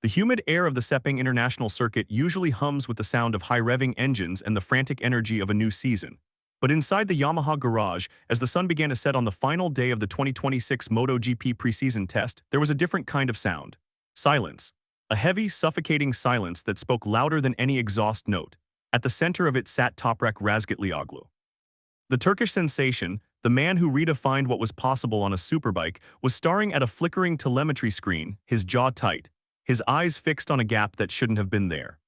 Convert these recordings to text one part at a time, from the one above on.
The humid air of the Sepang International Circuit usually hums with the sound of high-revving engines and the frantic energy of a new season. But inside the Yamaha garage, as the sun began to set on the final day of the 2026 MotoGP preseason test, there was a different kind of sound. Silence. A heavy, suffocating silence that spoke louder than any exhaust note. At the center of it sat Toprak Razgatlıoğlu. The Turkish sensation, the man who redefined what was possible on a superbike, was staring at a flickering telemetry screen, his jaw tight, his eyes fixed on a gap that shouldn't have been there.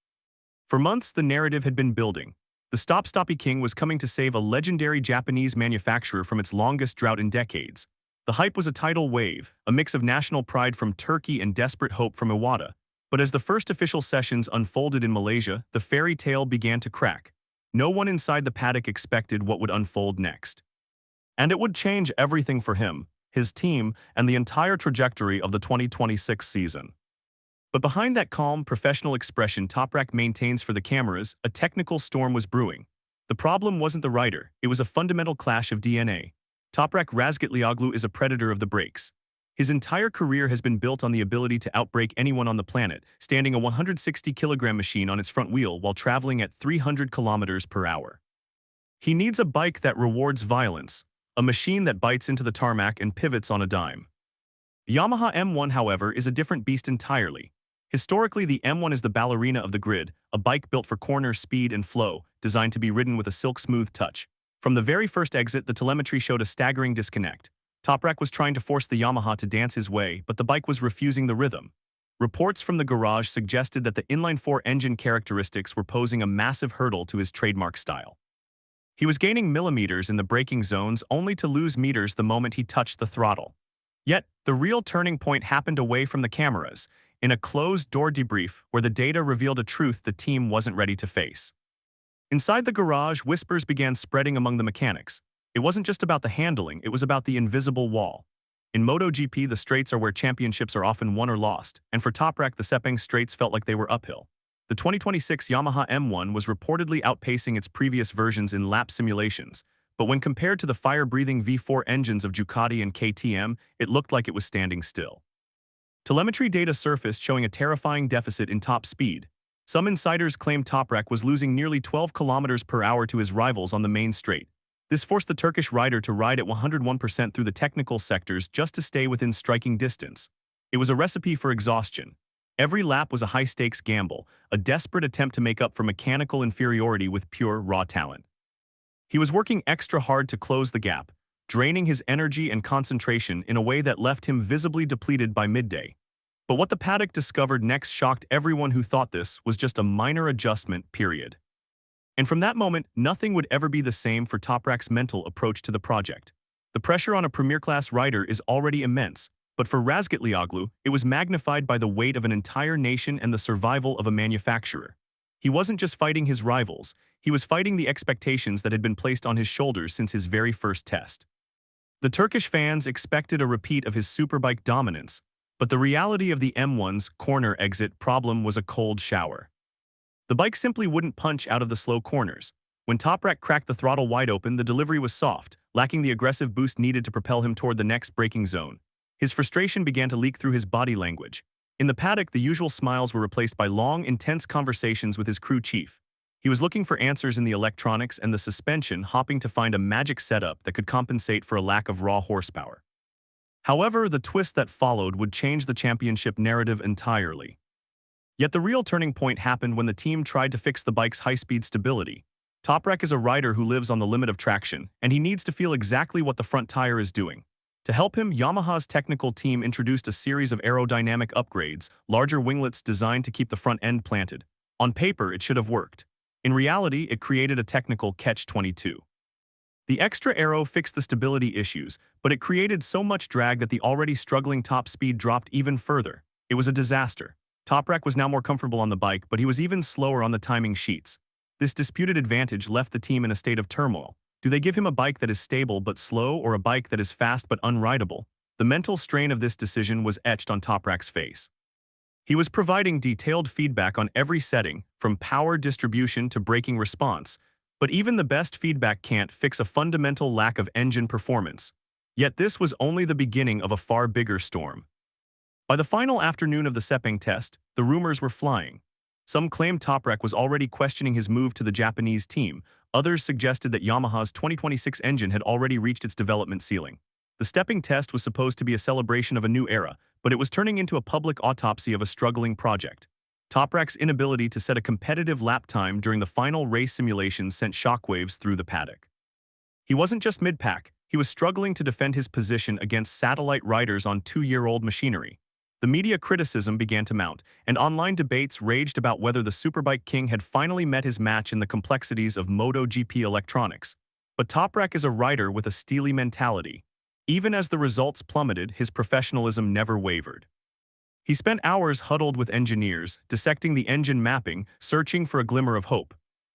For months, the narrative had been building. The Stop-Stoppie King was coming to save a legendary Japanese manufacturer from its longest drought in decades. The hype was a tidal wave, a mix of national pride from Turkey and desperate hope from Iwata. But as the first official sessions unfolded in Malaysia, the fairy tale began to crack. No one inside the paddock expected what would unfold next. And it would change everything for him, his team, and the entire trajectory of the 2026 season. But behind that calm, professional expression Toprak maintains for the cameras, a technical storm was brewing. The problem wasn't the rider, it was a fundamental clash of DNA. Toprak Razgatlıoğlu is a predator of the brakes. His entire career has been built on the ability to outbrake anyone on the planet, standing a 160-kilogram machine on its front wheel while traveling at 300 kilometers per hour. He needs a bike that rewards violence, a machine that bites into the tarmac and pivots on a dime. The Yamaha M1, however, is a different beast entirely. Historically, the M1 is the ballerina of the grid, a bike built for corner speed and flow, designed to be ridden with a silk-smooth touch. From the very first exit, the telemetry showed a staggering disconnect. Toprak was trying to force the Yamaha to dance his way, but the bike was refusing the rhythm. Reports from the garage suggested that the inline-four engine characteristics were posing a massive hurdle to his trademark style. He was gaining millimeters in the braking zones only to lose meters the moment he touched the throttle. Yet, the real turning point happened away from the cameras, in a closed-door debrief where the data revealed a truth the team wasn't ready to face. Inside the garage, whispers began spreading among the mechanics. It wasn't just about the handling, it was about the invisible wall. In MotoGP, the straights are where championships are often won or lost, and for Toprak, the Sepang straights felt like they were uphill. The 2026 Yamaha M1 was reportedly outpacing its previous versions in lap simulations, but when compared to the fire-breathing V4 engines of Ducati and KTM, it looked like it was standing still. Telemetry data surfaced showing a terrifying deficit in top speed. Some insiders claimed Toprak was losing nearly 12 kilometers per hour to his rivals on the main straight. This forced the Turkish rider to ride at 101% through the technical sectors just to stay within striking distance. It was a recipe for exhaustion. Every lap was a high-stakes gamble, a desperate attempt to make up for mechanical inferiority with pure, raw talent. He was working extra hard to close the gap, draining his energy and concentration in a way that left him visibly depleted by midday. But what the paddock discovered next shocked everyone who thought this was just a minor adjustment, period. And from that moment, nothing would ever be the same for Toprak's mental approach to the project. The pressure on a premier-class rider is already immense, but for Razgatlioglu, it was magnified by the weight of an entire nation and the survival of a manufacturer. He wasn't just fighting his rivals, he was fighting the expectations that had been placed on his shoulders since his very first test. The Turkish fans expected a repeat of his superbike dominance, but the reality of the M1's corner exit problem was a cold shower. The bike simply wouldn't punch out of the slow corners. When Toprak cracked the throttle wide open, the delivery was soft, lacking the aggressive boost needed to propel him toward the next braking zone. His frustration began to leak through his body language. In the paddock, the usual smiles were replaced by long, intense conversations with his crew chief. He was looking for answers in the electronics and the suspension, hoping to find a magic setup that could compensate for a lack of raw horsepower. However, the twist that followed would change the championship narrative entirely. Yet the real turning point happened when the team tried to fix the bike's high-speed stability. Toprak is a rider who lives on the limit of traction, and he needs to feel exactly what the front tire is doing. To help him, Yamaha's technical team introduced a series of aerodynamic upgrades, larger winglets designed to keep the front end planted. On paper, it should have worked. In reality, it created a technical catch-22. The extra aero fixed the stability issues, but it created so much drag that the already struggling top speed dropped even further. It was a disaster. Toprak was now more comfortable on the bike, but he was even slower on the timing sheets. This disputed advantage left the team in a state of turmoil. Do they give him a bike that is stable but slow, or a bike that is fast but unrideable? The mental strain of this decision was etched on Toprak's face. He was providing detailed feedback on every setting, from power distribution to braking response, but even the best feedback can't fix a fundamental lack of engine performance. Yet this was only the beginning of a far bigger storm. By the final afternoon of the Sepang test, the rumors were flying. Some claimed Toprak was already questioning his move to the Japanese team. Others suggested that Yamaha's 2026 engine had already reached its development ceiling. The stepping test was supposed to be a celebration of a new era, but it was turning into a public autopsy of a struggling project. Toprak's inability to set a competitive lap time during the final race simulations sent shockwaves through the paddock. He wasn't just mid-pack, he was struggling to defend his position against satellite riders on two-year-old machinery. The media criticism began to mount, and online debates raged about whether the Superbike King had finally met his match in the complexities of MotoGP electronics. But Toprak is a rider with a steely mentality. Even as the results plummeted, his professionalism never wavered. He spent hours huddled with engineers, dissecting the engine mapping, searching for a glimmer of hope.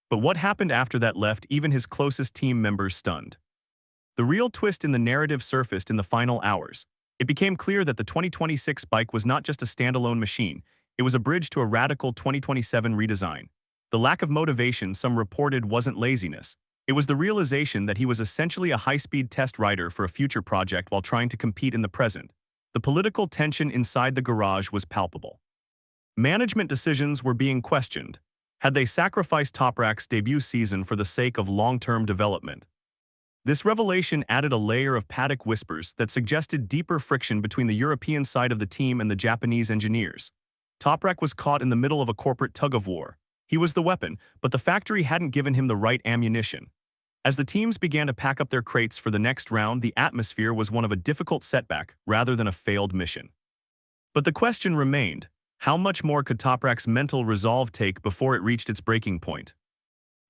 But what happened after that left even his closest team members stunned. The real twist in the narrative surfaced in the final hours. It became clear that the 2026 bike was not just a standalone machine, it was a bridge to a radical 2027 redesign. The lack of motivation some reported wasn't laziness. It was the realization that he was essentially a high-speed test rider for a future project while trying to compete in the present. The political tension inside the garage was palpable. Management decisions were being questioned. Had they sacrificed Toprak's debut season for the sake of long-term development? This revelation added a layer of paddock whispers that suggested deeper friction between the European side of the team and the Japanese engineers. Toprak was caught in the middle of a corporate tug-of-war. He was the weapon, but the factory hadn't given him the right ammunition. As the teams began to pack up their crates for the next round, the atmosphere was one of a difficult setback rather than a failed mission. But the question remained, how much more could Toprak's mental resolve take before it reached its breaking point?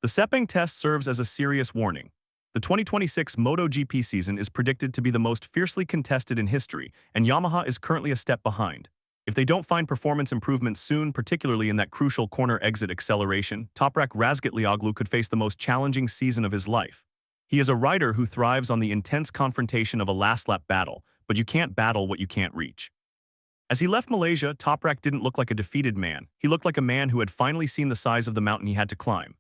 The Sepang test serves as a serious warning. The 2026 MotoGP season is predicted to be the most fiercely contested in history, and Yamaha is currently a step behind. If they don't find performance improvements soon, particularly in that crucial corner exit acceleration, Toprak Razgatlioglu could face the most challenging season of his life. He is a rider who thrives on the intense confrontation of a last-lap battle, but you can't battle what you can't reach. As he left Malaysia, Toprak didn't look like a defeated man. He looked like a man who had finally seen the size of the mountain he had to climb.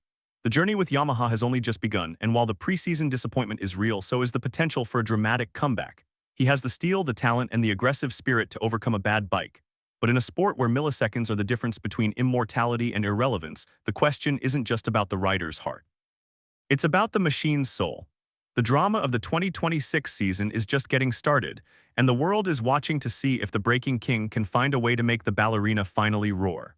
The journey with Yamaha has only just begun, and while the preseason disappointment is real, so is the potential for a dramatic comeback. He has the steel, the talent, and the aggressive spirit to overcome a bad bike. But in a sport where milliseconds are the difference between immortality and irrelevance, the question isn't just about the rider's heart. It's about the machine's soul. The drama of the 2026 season is just getting started, and the world is watching to see if the Breaking King can find a way to make the ballerina finally roar.